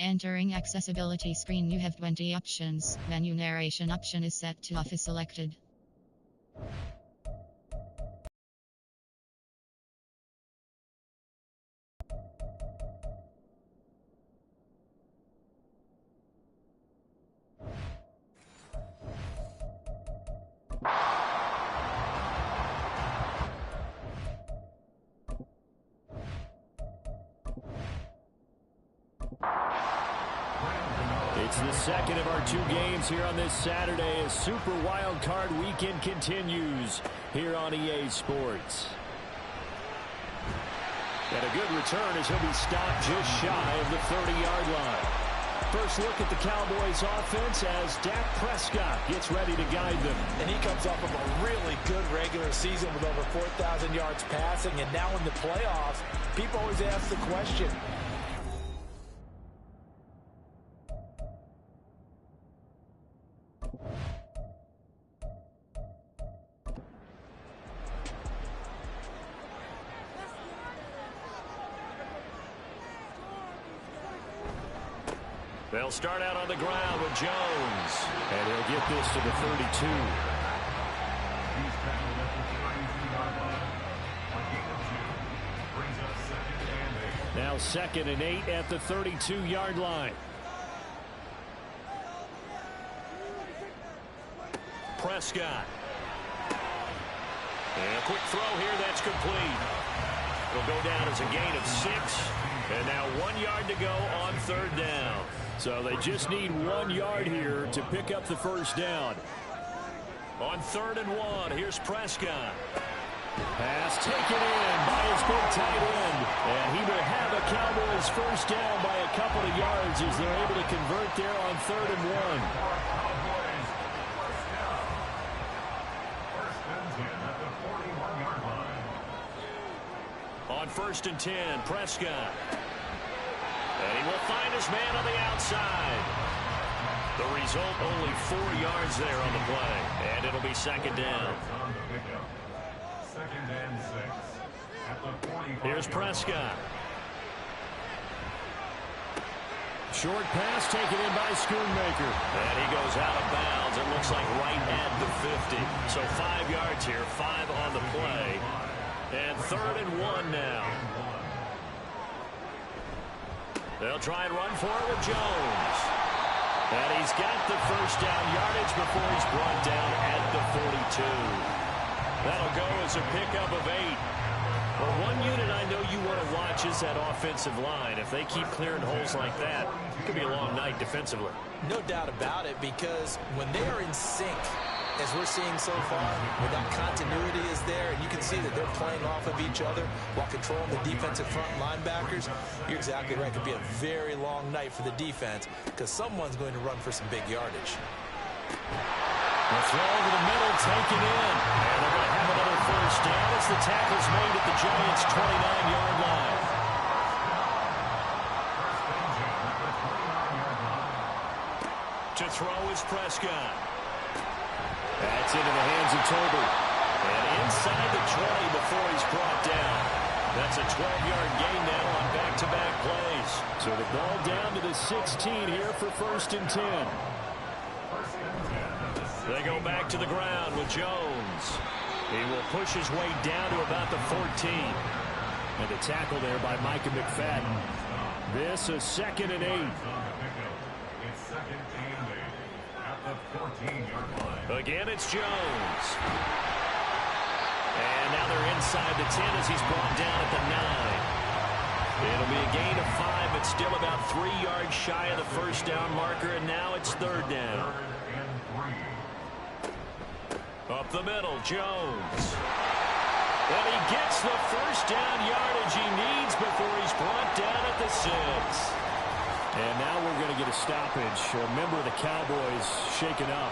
Entering accessibility screen, you have 20 options. Menu narration option is set to off is selected. It's the second of our 2 games here on this Saturday as Super Wild Card Weekend continues here on EA Sports. And a good return as he'll be stopped just shy of the 30-yard line. First look at the Cowboys offense as Dak Prescott gets ready to guide them. And he comes off of a really good regular season with over 4,000 yards passing. And now in the playoffs, people always ask the question, they'll start out on the ground with Jones. And he'll get this to the 32. Now 2nd and 8 at the 32-yard line. Prescott. And a quick throw here that's complete. It'll go down as a gain of 6. And now 1 yard to go on 3rd down. So they just need 1 yard here to pick up the first down. On 3rd and 1, here's Prescott. Pass taken in by his big tight end. And he will have a Cowboys first down by a couple of yards as they're able to convert there on 3rd and 1. On 1st and 10, Prescott. And he will find his man on the outside. The result, only 4 yards there on the play. And it'll be 2nd down. Here's Prescott. Short pass taken in by Schoonmaker. And he goes out of bounds. It looks like right at the 50. So 5 yards here, 5 on the play. And 3rd and 1 now. They'll try and run for it with Jones. And he's got the first down yardage before he's brought down at the 42. That'll go as a pickup of 8. Well, one unit I know you want to watch is that offensive line. If they keep clearing holes like that, it could be a long night defensively. No doubt about it, because when they are in sync, as we're seeing so far, when that continuity is there, and you can see that they're playing off of each other while controlling the defensive front linebackers, you're exactly right. It could be a very long night for the defense because someone's going to run for some big yardage. The throw over the middle, taken in. And they're going to have another first down as the tackle's made at the Giants' 29-yard line. To throw is Prescott. That's into the hands of Tolbert. And inside the 20 before he's brought down. That's a 12-yard gain now on back-to-back plays. So the ball down to the 16 here for 1st and 10. They go back to the ground with Jones. He will push his way down to about the 14. And the tackle there by Micah McFadden. This is 2nd and 8. It's 2nd and 8 at the 14-yard line. Again, it's Jones. And now they're inside the 10 as he's brought down at the 9. It'll be a gain of 5, but still about 3 yards shy of the first down marker, and now it's 3rd down. Up the middle, Jones. And he gets the first down yardage he needs before he's brought down at the 6. And now we're going to get a stoppage. A member of the Cowboys shaken up.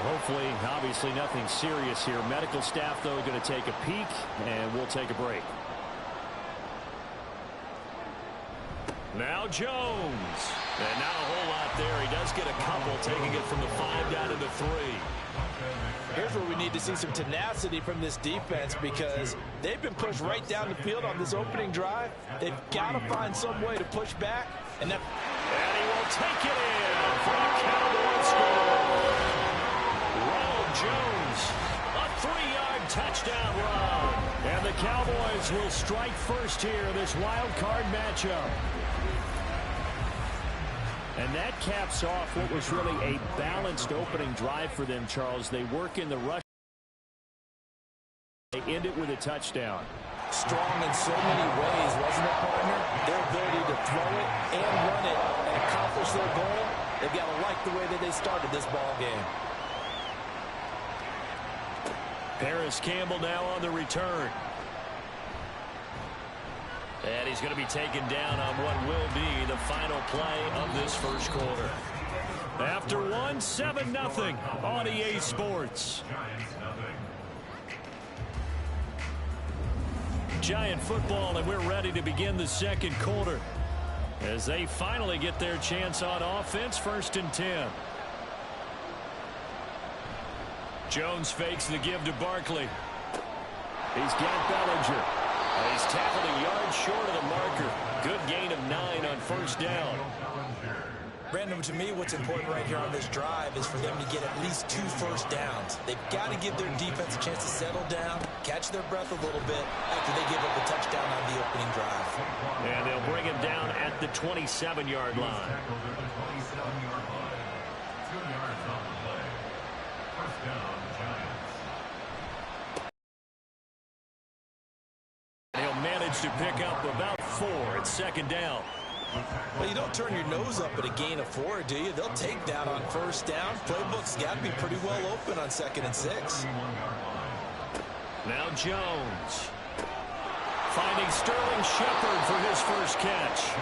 Hopefully, obviously nothing serious here. Medical staff, though, going to take a peek, and we'll take a break. Now Jones. And not a whole lot there. He does get a couple, taking it from the 5 down to the 3. Here's where we need to see some tenacity from this defense because they've been pushed right down the field on this opening drive. They've got to find some way to push back. And he will take it in for a Cowboys score. Ronald Jones, a 3-yard touchdown run. And the Cowboys will strike first here in this wild card matchup. And that caps off what was really a balanced opening drive for them, Charles. They work in the rush. They end it with a touchdown. Strong in so many ways, wasn't it, partner? Their ability to throw it and run it and accomplish their goal, they've got to like the way that they started this ball game. Paris Campbell now on the return. And he's going to be taken down on what will be the final play of this first quarter. After one, 7-0 on EA Sports. Giant football, and we're ready to begin the second quarter as they finally get their chance on offense. 1st and 10. Jones fakes the give to Barkley. He's got Bellinger. He's tackled a yard short of the marker. Good gain of 9 on 1st down. Brandon, to me, what's important right here on this drive is for them to get at least 2 first downs. They've got to give their defense a chance to settle down, catch their breath a little bit after they give up a touchdown on the opening drive. And they'll bring him down at the 27-yard line. He'll manage to pick up about 4 at 2nd down. Well, you don't turn your nose up at a gain of 4, do you? They'll take that on 1st down. Playbook's got to be pretty well open on 2nd and 6. Now Jones. Finding Sterling Shepard for his first catch.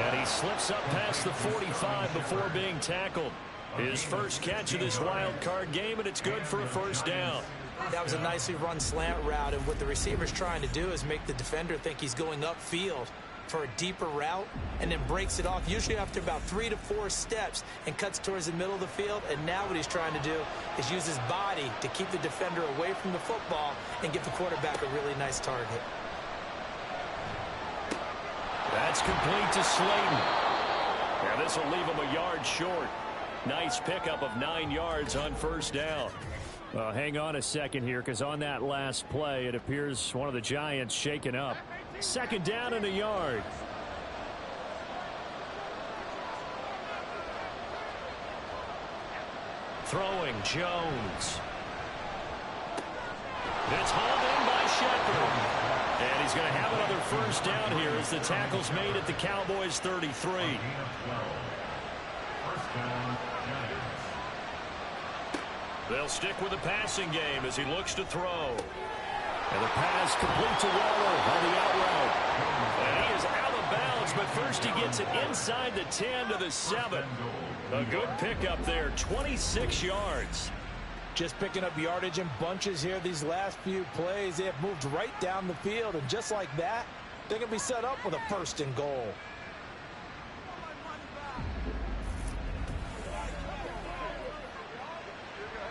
And he slips up past the 45 before being tackled. His first catch of this wild card game, and it's good for a 1st down. That was a nicely run slant route, and what the receiver's trying to do is make the defender think he's going upfield for a deeper route, and then breaks it off usually after about 3 to 4 steps and cuts towards the middle of the field. And now what he's trying to do is use his body to keep the defender away from the football and give the quarterback a really nice target. That's complete to Slayton. And this will leave him a yard short. Nice pickup of 9 yards on 1st down. Hang on a second here, because on that last play, it appears one of the Giants shaken up. 2nd down and a yard. Throwing Jones. It's hauled in by Shepard. And he's going to have another 1st down here as the tackle's made at the Cowboys 33. They'll stick with the passing game as he looks to throw. And the pass complete to Waller on the out route. And he is out of bounds, but first he gets it inside the 10 to the 7. A good pickup there, 26 yards. Just picking up yardage in bunches here these last few plays. They have moved right down the field, and just like that, they're going to be set up with a 1st and goal.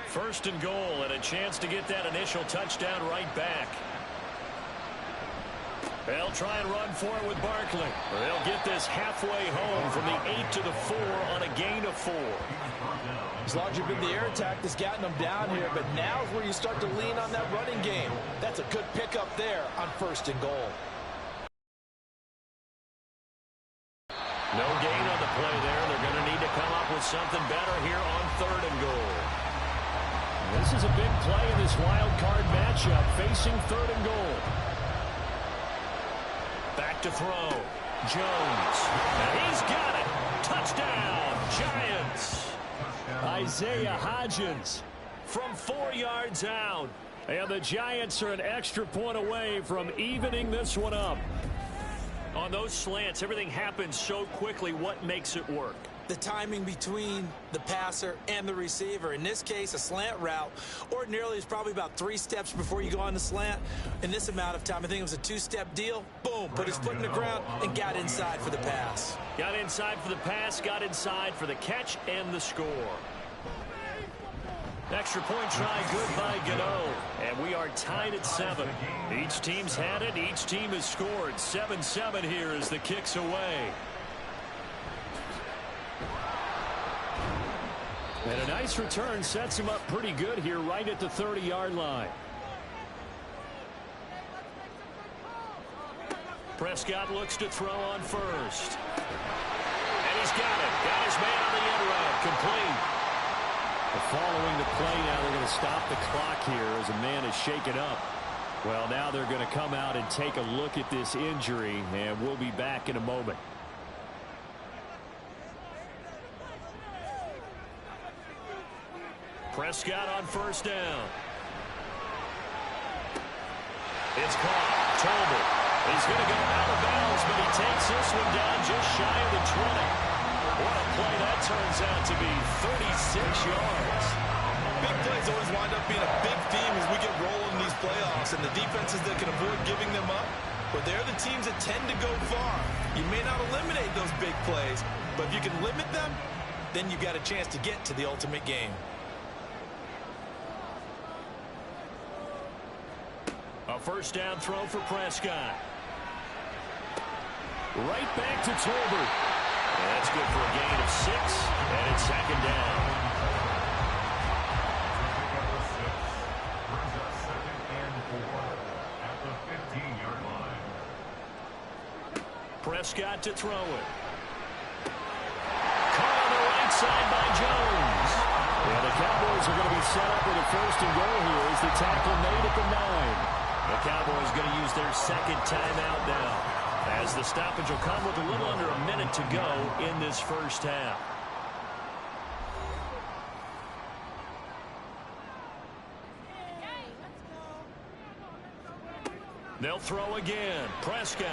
First and goal, and a chance to get that initial touchdown right back. They'll try and run for it with Barkley. They'll get this halfway home from the 8 to the 4 on a gain of 4. As long as you've been the air attack that's gotten them down here, but now is where you start to lean on that running game. That's a good pickup there on 1st and goal. No gain on the play there. They're going to need to come up with something better here on 3rd and goal. This is a big play in this wild card matchup, facing 3rd and goal. Back to throw. Jones. And he's got it. Touchdown, Giants. Isaiah Hodgins from 4 yards out. And the Giants are an extra point away from evening this one up. On those slants, everything happens so quickly. What makes it work? The timing between the passer and the receiver. In this case, a slant route ordinarily is probably about 3 steps before you go on the slant. In this amount of time, I think it was a 2-step deal. Boom, put his foot in the ground and got inside for the pass. Got inside for the pass, got inside for the catch and the score. Extra point try, good by Gano. And we are tied at 7. Each team's had it, each team has scored. 7-7 here as the kick's away. And a nice return sets him up pretty good here right at the 30-yard line. Prescott looks to throw on first. And he's got it. Got his man on the end route. Complete. Following the play now, they're going to stop the clock here as a man is shaken up. Well, now they're going to come out and take a look at this injury, and we'll be back in a moment. Prescott on first down. It's caught. Tolbert. He's going to go out of bounds, but he takes this one down just shy of the 20. What a play that turns out to be. 36 yards. Big plays always wind up being a big theme as we get rolling in these playoffs, and the defenses that can avoid giving them up, but they're the teams that tend to go far. You may not eliminate those big plays, but if you can limit them, then you've got a chance to get to the ultimate game. A first down throw for Prescott. Right back to Tolbert. That's good for a gain of 6, and it's second down. Brings up 2nd and 4 at the 15-yard line. Prescott to throw it. Caught on the right side by Jones. And the Cowboys are going to be set up with a first and goal here as the tackle made at the 9. The Cowboys going to use their second timeout now, as the stoppage will come with a little under a minute to go in this first half. They'll throw again. Prescott.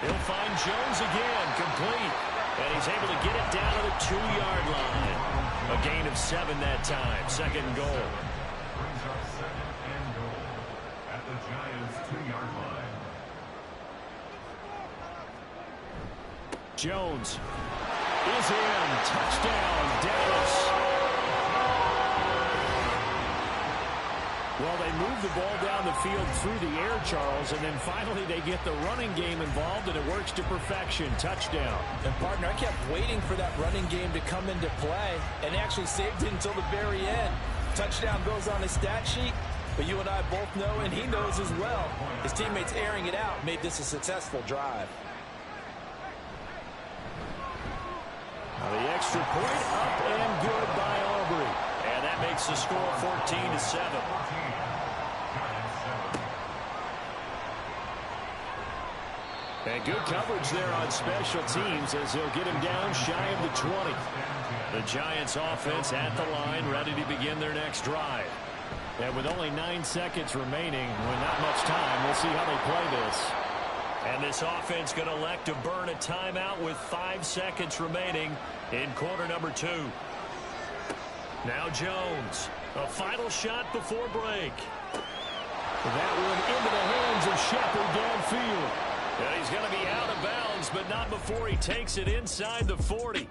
He'll find Jones again, complete. And he's able to get it down to the 2-yard line. A gain of 7 that time. Second and goal. Brings up 2nd and goal at the Giants' 2-yard line. Jones is in. Touchdown, Dallas. Well, they move the ball down the field through the air, Charles, and then finally they get the running game involved, and it works to perfection. Touchdown. And, partner, I kept waiting for that running game to come into play, and actually saved it until the very end. Touchdown goes on his stat sheet, but you and I both know, and he knows as well, his teammates airing it out made this a successful drive. Now the extra point up and good by Aubrey. And that makes the score 14-7. And good coverage there on special teams as they'll get him down shy of the 20. The Giants offense at the line, ready to begin their next drive. And with only 9 seconds remaining, with not much time, we'll see how they play this. And this offense going to elect to burn a timeout with 5 seconds remaining in quarter number 2. Now Jones, a final shot before break. That one into the hands of Shepard downfield. And he's going to be out of bounds, but not before he takes it inside the 40.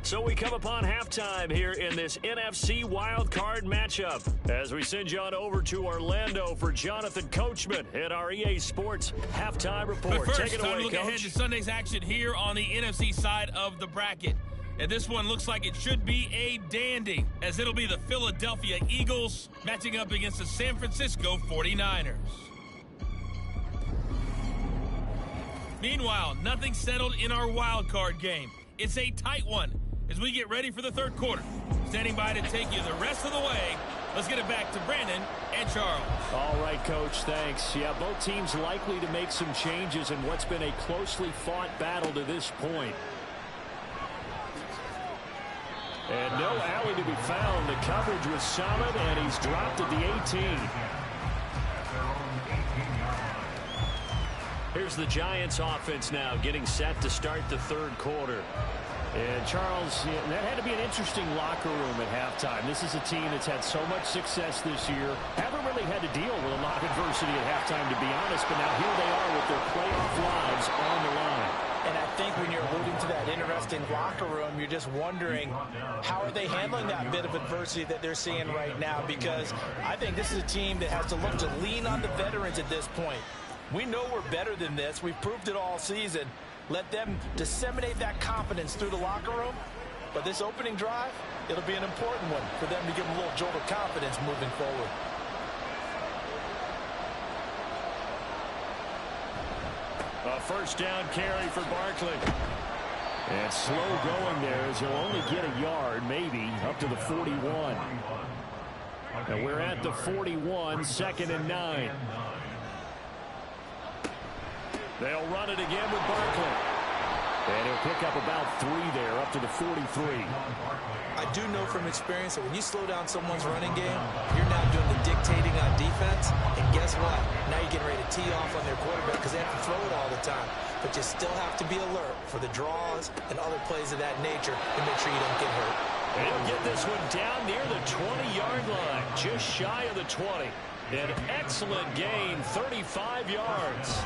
So we come upon halftime here in this NFC wildcard matchup as we send you on over to Orlando for Jonathan Coachman at our EA Sports halftime report. But first, take it time away, to look Coach. ahead to Sunday's action here on the NFC side of the bracket. And this one looks like it should be a dandy, as it'll be the Philadelphia Eagles matching up against the San Francisco 49ers. Meanwhile, nothing settled in our wild card game. It's a tight one as we get ready for the third quarter. Standing by to take you the rest of the way, let's get it back to Brandon and Charles. All right, Coach, thanks. Yeah, both teams likely to make some changes in what's been a closely fought battle to this point. And no alley to be found. The coverage was solid, and he's dropped at the 18. Here's the Giants offense now getting set to start the third quarter. And, Charles, that had to be an interesting locker room at halftime. This is a team that's had so much success this year. Haven't really had to deal with a lot of adversity at halftime, to be honest. But now here they are with their playoff lives on the line. And I think when you're alluding to that interesting locker room, you're just wondering how are they handling that bit of adversity that they're seeing right now, because I think this is a team that has to look to lean on the veterans at this point. We know we're better than this. We've proved it all season. Let them disseminate that confidence through the locker room, But this opening drive, it'll be an important one for them to give them a little jolt of confidence moving forward. A first down carry for Barkley. And slow going there as he'll only get a yard, maybe, up to the 41. And we're at the 41, 2nd and 9. They'll run it again with Barkley. And he'll pick up about 3 there, up to the 43. I do know from experience that when you slow down someone's running game, you're now doing the dictating on defense. And guess what? Now you're getting ready to tee off on their quarterback because they have to throw it all the time. But you still have to be alert for the draws and other plays of that nature to make sure you don't get hurt. And he'll get this one down near the 20-yard line, just shy of the 20. An excellent gain, 35 yards.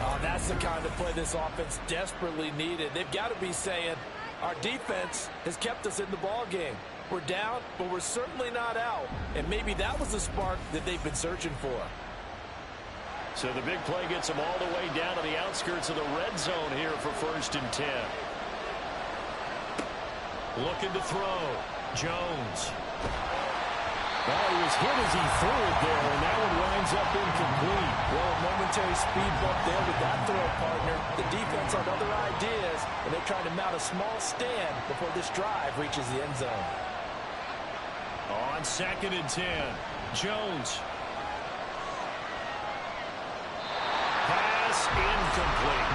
Oh, that's the kind of play this offense desperately needed. They've got to be saying, our defense has kept us in the ball game. We're down, but we're certainly not out. And maybe that was the spark that they've been searching for. So the big play gets them all the way down to the outskirts of the red zone here for 1st and 10. Looking to throw. Jones. Well, he was hit as he threw it there, and that one winds up incomplete. Well, a momentary speed bump there with that throw, partner. The defense had other ideas, and they're trying to mount a small stand before this drive reaches the end zone. On 2nd and 10, Jones. Pass incomplete.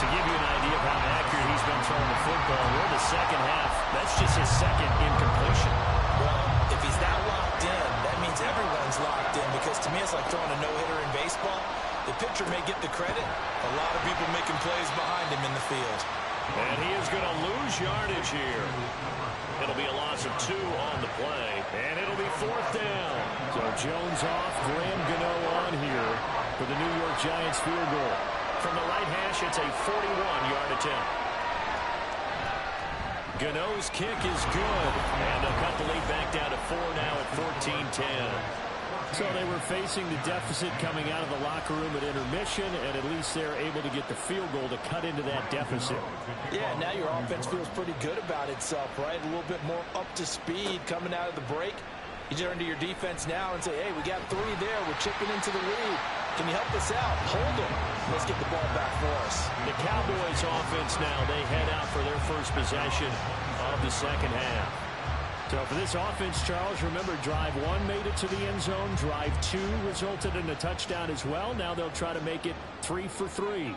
To give you an idea of how accurate he's been throwing the football, we're in the second half. That's just his 2nd incompletion. Well, if he's that locked in, that means everyone's locked in because to me it's like throwing a no-hitter in baseball. The pitcher may get the credit. A lot of people making plays behind him in the field. And he is going to lose yardage here. It'll be a loss of 2 on the play, and it'll be 4th down. So Jones off, Graham Gano on here for the New York Giants field goal. From the right hash, it's a 41-yard attempt. Gano's kick is good, and they'll cut the lead back down to 4 now at 14-10. So they were facing the deficit coming out of the locker room at intermission, and at least they're able to get the field goal to cut into that deficit. Yeah, now your offense feels pretty good about itself, right? A little bit more up to speed coming out of the break. You turn to your defense now and say, hey, we got 3 there. We're chipping into the lead. Can you help us out? Hold them. Let's get the ball back for us. The Cowboys offense now, they head out for their first possession of the second half. So for this offense, Charles, remember, drive 1 made it to the end zone. Drive 2 resulted in a touchdown as well. Now they'll try to make it 3 for 3.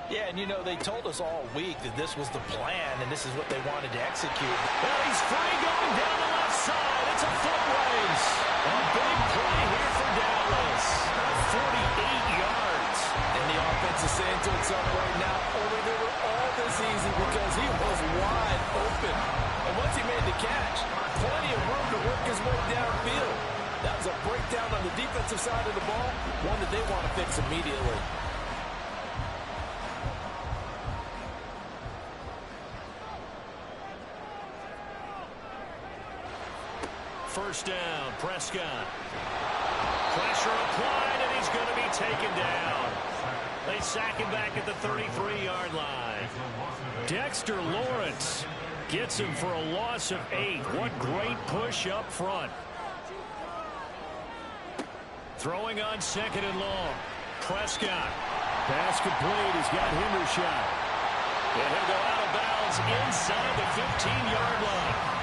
Yeah, and you know, they told us all week that this was the plan and this is what they wanted to execute. Well, he's free going down the left side. It's a foot race. A big play here for Dallas. 48 yards. And the offense is saying to itself right now, only they were all this easy because he was wide open. And once he made the catch, plenty of room to work his way downfield. That was a breakdown on the defensive side of the ball, one that they want to fix immediately. First down, Prescott. Pressure applied, and he's going to be taken down. They sack him back at the 33-yard line. Dexter Lawrence gets him for a loss of 8. What great push up front. Throwing on 2nd and long. Prescott. Pass complete. He's got Hendershot. And he'll go out of bounds inside the 15-yard line.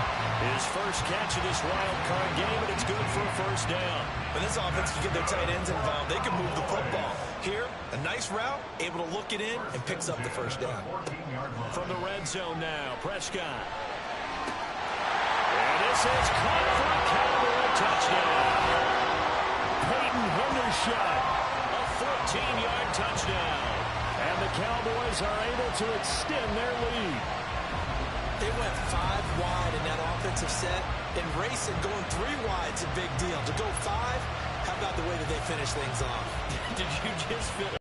His first catch of this wild card game, and it's good for a first down. When this offense can get their tight ends involved, they can move the football. Here, a nice route, able to look it in, and picks up the first down. From the red zone now, Prescott. And this is caught for a Cowboy touchdown. Peyton Hendershot, a 14-yard touchdown. And the Cowboys are able to extend their lead. They went 5 wide in that offensive set, and racing going 3 wide's a big deal. To go 5, how about the way that they finish things off? Did you just feel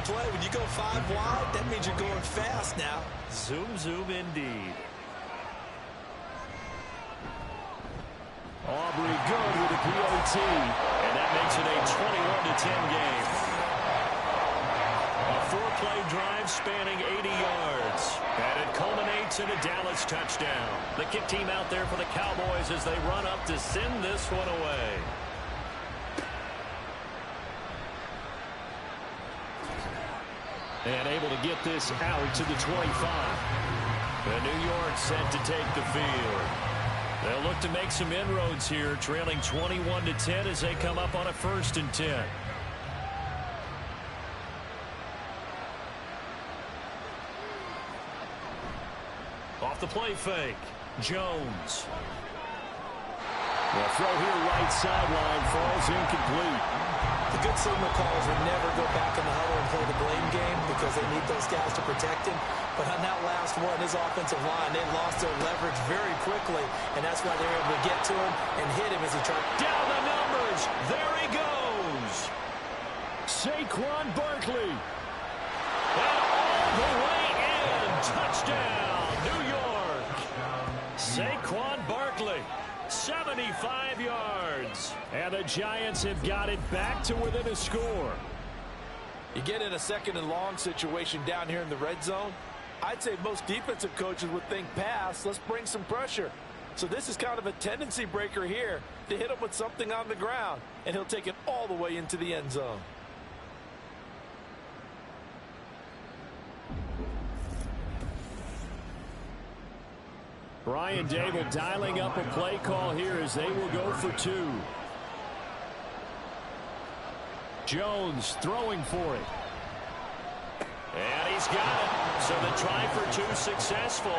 play? When you go 5 wide, that means you're going fast now. Zoom, zoom indeed. Aubrey good with a PAT, and that makes it a 21-10 game. A 4-play drive spanning 80 yards. And it culminates in a Dallas touchdown. The kick team out there for the Cowboys as they run up to send this one away. And able to get this out to the 25. And New York set to take the field. They'll look to make some inroads here, trailing 21-10 as they come up on a 1st and 10. Off the play fake, Jones. The throw here right sideline falls incomplete. The good signal callers would never go back in the huddle and play the blame game because they need those guys to protect him. But on that last one, his offensive line, they lost their leverage very quickly, and that's why they were able to get to him and hit him as he tried. Down the numbers. There he goes. Saquon Barkley. And all the way in. Touchdown, New York. Saquon Barkley. 75 yards. And the Giants have got it back to within a score. You get in a 2nd and long situation down here in the red zone. I'd say most defensive coaches would think pass. Let's bring some pressure. So this is kind of a tendency breaker here to hit him with something on the ground. And he'll take it all the way into the end zone. Brian Dable dialing up a play call here as they will go for 2. Jones throwing for it. And he's got it. So the try for 2 successful.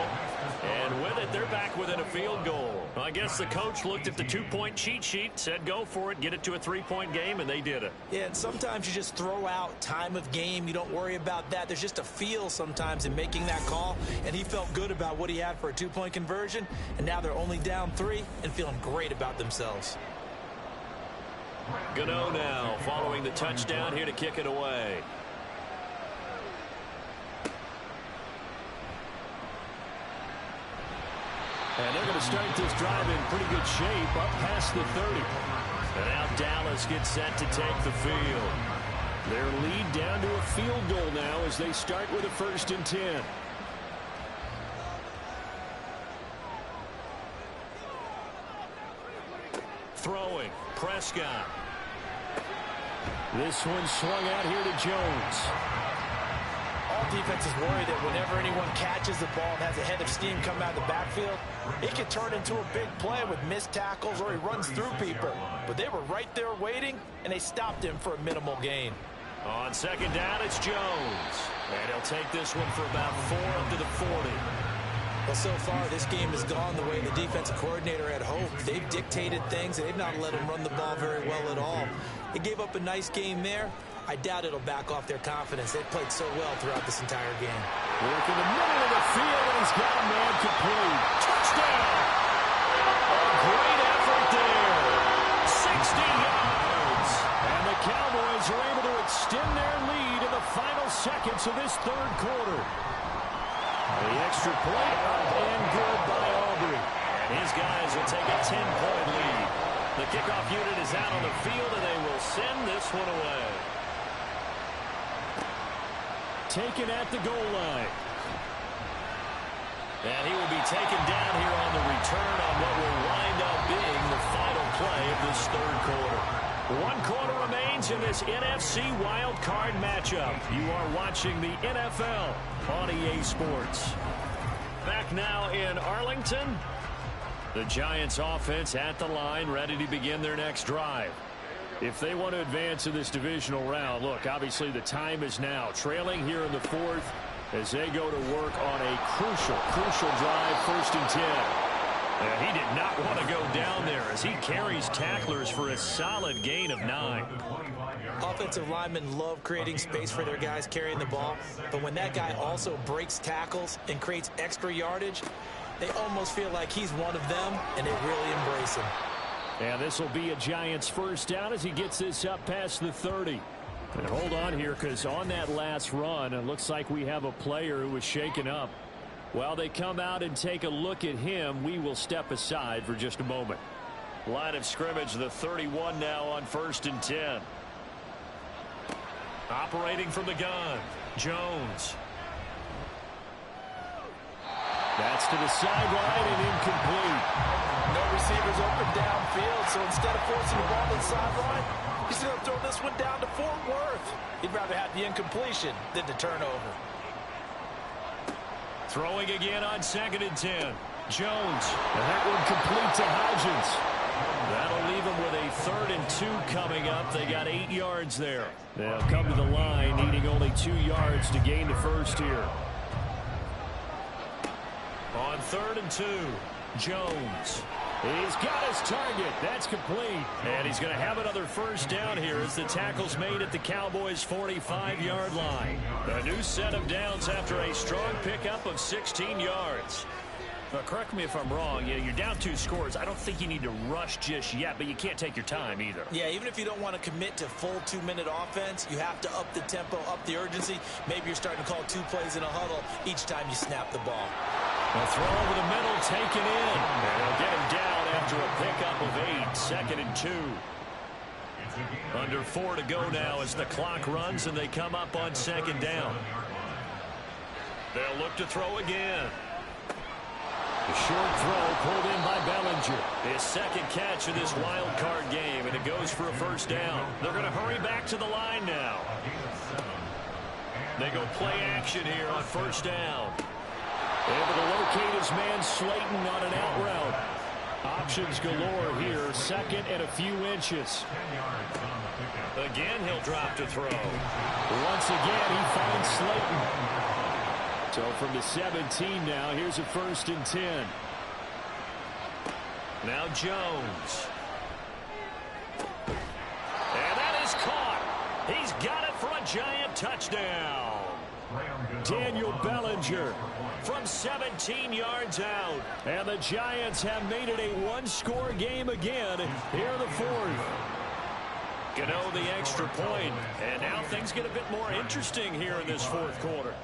And with it, they're back within a field goal. Well, I guess the coach looked at the 2-point cheat sheet, said go for it, get it to a 3-point game, and they did it. Yeah, and sometimes you just throw out time of game. You don't worry about that. There's just a feel sometimes in making that call, and he felt good about what he had for a 2-point conversion, and now they're only down 3 and feeling great about themselves. Gano now following the touchdown here to kick it away. And they're going to start this drive in pretty good shape up past the 30. And now Dallas gets set to take the field. Their lead down to a field goal now as they start with a 1st and 10. Throwing, Prescott. This one swung out here to Jones. All defenses worry that whenever anyone catches the ball and has a head of steam come out of the backfield, it could turn into a big play with missed tackles or he runs through people. But they were right there waiting, and they stopped him for a minimal gain. On 2nd down, it's Jones. And he'll take this one for about 4 up to the 40. Well, so far, this game has gone the way the defensive coordinator had hoped. They've dictated things, and they've not let him run the ball very well at all. They gave up a nice game there. I doubt it'll back off their confidence. They've played so well throughout this entire game. Work in the middle of the field, and he's got a man complete. Touchdown! A great effort there. 60 yards. And the Cowboys are able to extend their lead in the final seconds of this 3rd quarter. The extra point up and good by Aubrey. And his guys will take a 10-point lead. The kickoff unit is out on the field, and they will send this one away. Taken at the goal line. And he will be taken down here on the return on what will wind up being the final play of this 3rd quarter. 1 quarter remains in this NFC Wild Card matchup. You are watching the NFL on EA Sports. Back now in Arlington. The Giants offense at the line, ready to begin their next drive. If they want to advance in this divisional round, look, obviously the time is now. Trailing here in the 4th as they go to work on a crucial drive, 1st and 10. And he did not want to go down there as he carries tacklers for a solid gain of 9. Offensive linemen love creating space for their guys carrying the ball, but when that guy also breaks tackles and creates extra yardage, they almost feel like he's one of them, and they really embrace him. And this will be a Giants 1st down as he gets this up past the 30. And hold on here, because on that last run, it looks like we have a player who was shaken up. While they come out and take a look at him, we will step aside for just a moment. Line of scrimmage, the 31 now on 1st and 10. Operating from the gun. Jones. That's to the sideline and incomplete. No receivers open downfield, so instead of forcing the ball to the sideline, he's going to throw this one down to Fort Worth. He'd rather have the incompletion than the turnover. Throwing again on 2nd and 10. Jones. And that one complete to Hodgins. That'll leave them with a 3rd and 2 coming up. They got 8 yards there. They'll come to the line, needing only 2 yards to gain the first here. On 3rd and 2, Jones. He's got his target. That's complete. And he's going to have another first down here as the tackle's made at the Cowboys' 45-yard line. A new set of downs after a strong pickup of 16 yards. Correct me if I'm wrong. You're down 2 scores. I don't think you need to rush just yet, but you can't take your time either. Yeah, even if you don't want to commit to full 2-minute offense, you have to up the tempo, up the urgency. Maybe you're starting to call 2 plays in a huddle each time you snap the ball. A throw over the middle, taken in. And they'll get him down after a pickup of 8, 2nd and 2. Under 4 to go now as the clock runs and they come up on 2nd down. They'll look to throw again. A short throw pulled in by Bellinger. His 2nd catch of this wild card game, and it goes for a first down. They're going to hurry back to the line now. They go play action here on 1st down. Able to locate his man Slayton on an out route. Options galore here. 2nd and a few inches. Again, he'll drop to throw. Once again, he finds Slayton. So from the 17 now, here's a 1st and 10. Now Jones. And that is caught. He's got it for a giant touchdown. Daniel Bellinger from 17 yards out. And the Giants have made it a 1-score game again here in the 4th. Gano the extra point. And now things get a bit more interesting here in this 4th quarter.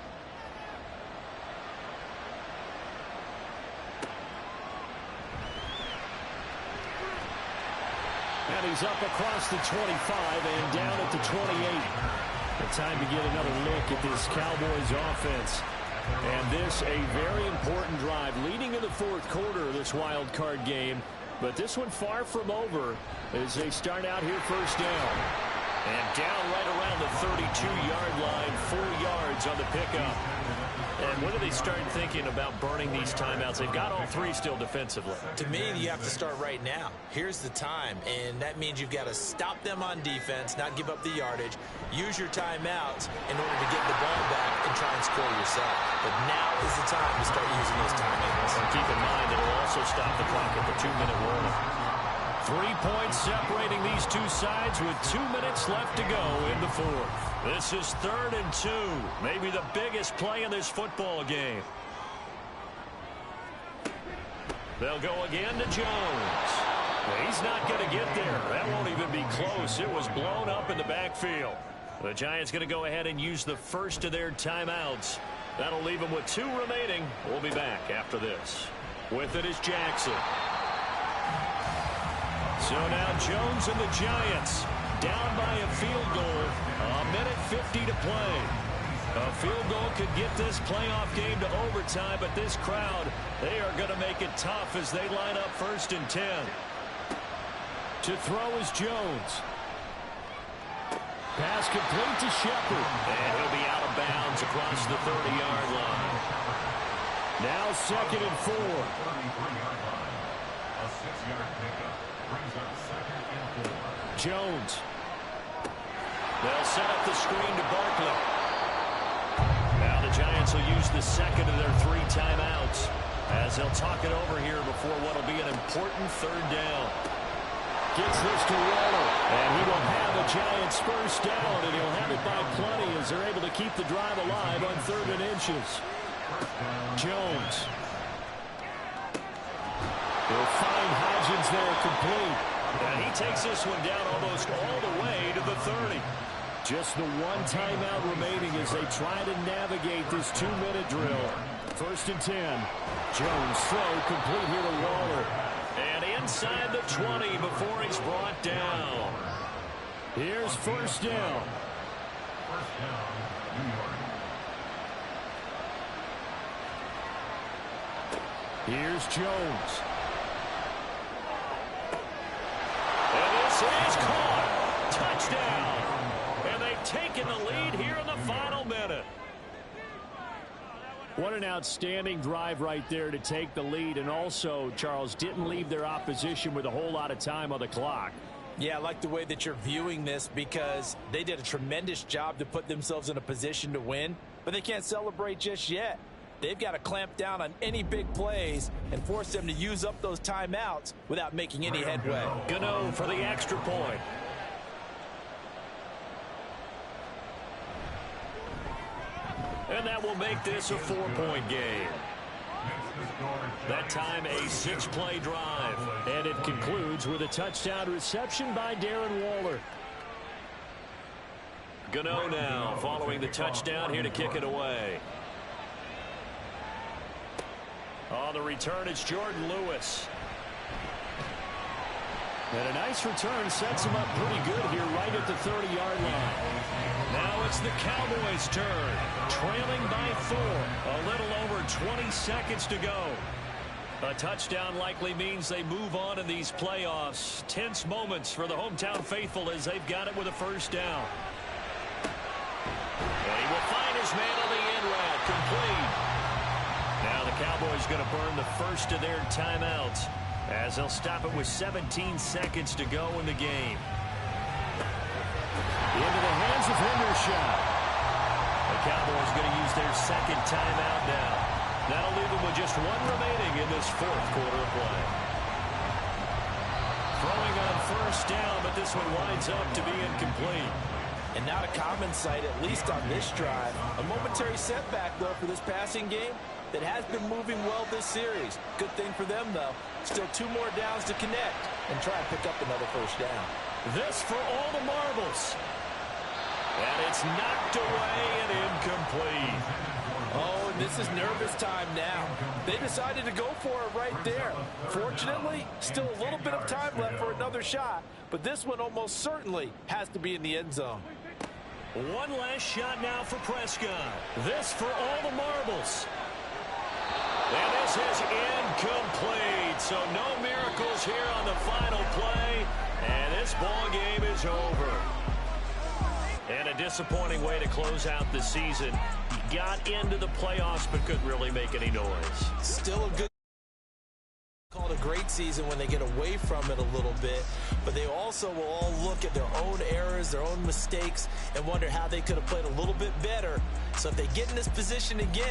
And he's up across the 25 and down at the 28. The time to get another look at this Cowboys offense. And this a very important drive leading in the 4th quarter of this wild card game. But this one far from over as they start out here 1st down. And down right around the 32-yard line, 4 yards on the pickup. And when do they start thinking about burning these timeouts? They've got all 3 still defensively. To me, you have to start right now. Here's the time, and that means you've got to stop them on defense, not give up the yardage, use your timeouts in order to get the ball back and try and score yourself. But now is the time to start using those timeouts. And keep in mind that it'll also stop the clock at the 2-minute warning. 3 points separating these 2 sides with 2 minutes left to go in the 4th. This is 3rd and 2. Maybe the biggest play in this football game. They'll go again to Jones. He's not going to get there. That won't even be close. It was blown up in the backfield. The Giants going to go ahead and use the first of their timeouts. That'll leave them with 2 remaining. We'll be back after this. With it is Jackson. So now Jones and the Giants down by a field goal. A minute 50 to play. A field goal could get this playoff game to overtime, but this crowd, they are going to make it tough as they line up 1st and 10. To throw is Jones. Pass complete to Shepard. And he'll be out of bounds across the 30-yard line. Now 2nd and 4. A 6-yard pickup brings up 2nd and 4. Jones. They'll set up the screen to Barkley. Now the Giants will use the 2nd of their 3 timeouts as they'll talk it over here before what will be an important 3rd down. Gets this to Waller, and he will have the Giants first down, and he'll have it by plenty as they're able to keep the drive alive on 3rd and inches. Jones. He'll find Hodgins there complete. And he takes this one down almost all the way to the 30. Just the 1 timeout remaining as they try to navigate this 2-minute drill. 1st and 10. Jones throw complete here to Waller. And inside the 20 before he's brought down. Here's 1st down. 1st down, New York. Here's Jones. And this is caught. Touchdown. And they've taken the lead here in the final minute. What an outstanding drive right there to take the lead. And also, Charles, didn't leave their opposition with a whole lot of time on the clock. Yeah, I like the way that you're viewing this because they did a tremendous job to put themselves in a position to win, but they can't celebrate just yet. They've got to clamp down on any big plays and force them to use up those timeouts without making any headway. Gano for the extra point. And that will make this a 4-point game. That time a 6-play drive. And it concludes with a touchdown reception by Darren Waller. Gano now following the touchdown here to kick it away. On the return, it's Jordan Lewis. And a nice return sets him up pretty good here right at the 30-yard line. Now it's the Cowboys' turn, trailing by 4. A little over 20 seconds to go. A touchdown likely means they move on in these playoffs. Tense moments for the hometown faithful as they've got it with a first down. And he will find his man on the end route, complete. Now the Cowboys going to burn the first of their timeouts as they'll stop it with 17 seconds to go in the game. Into the hands of Hendershot. The Cowboys going to use their second timeout now. That'll leave them with just one remaining in this fourth quarter of play. Throwing on first down, but this one winds up to be incomplete. And not a common sight, at least on this drive. A momentary setback, though, for this passing game that has been moving well this series. Good thing for them, though. Still 2 more downs to connect and try and pick up another first down. This for all the marbles. And it's knocked away and incomplete. Oh, and this is nervous time now. They decided to go for it right there. Fortunately, still a little bit of time left for another shot, but this one almost certainly has to be in the end zone. One last shot now for Prescott. This for all the marbles. And this is incomplete, so no miracles here on the final play, and this ball game is over. And a disappointing way to close out the season. He got into the playoffs but couldn't really make any noise. Still a good called a great season when they get away from it a little bit, but they also will all look at their own errors, their own mistakes, and wonder how they could have played a little bit better. So if they get in this position again,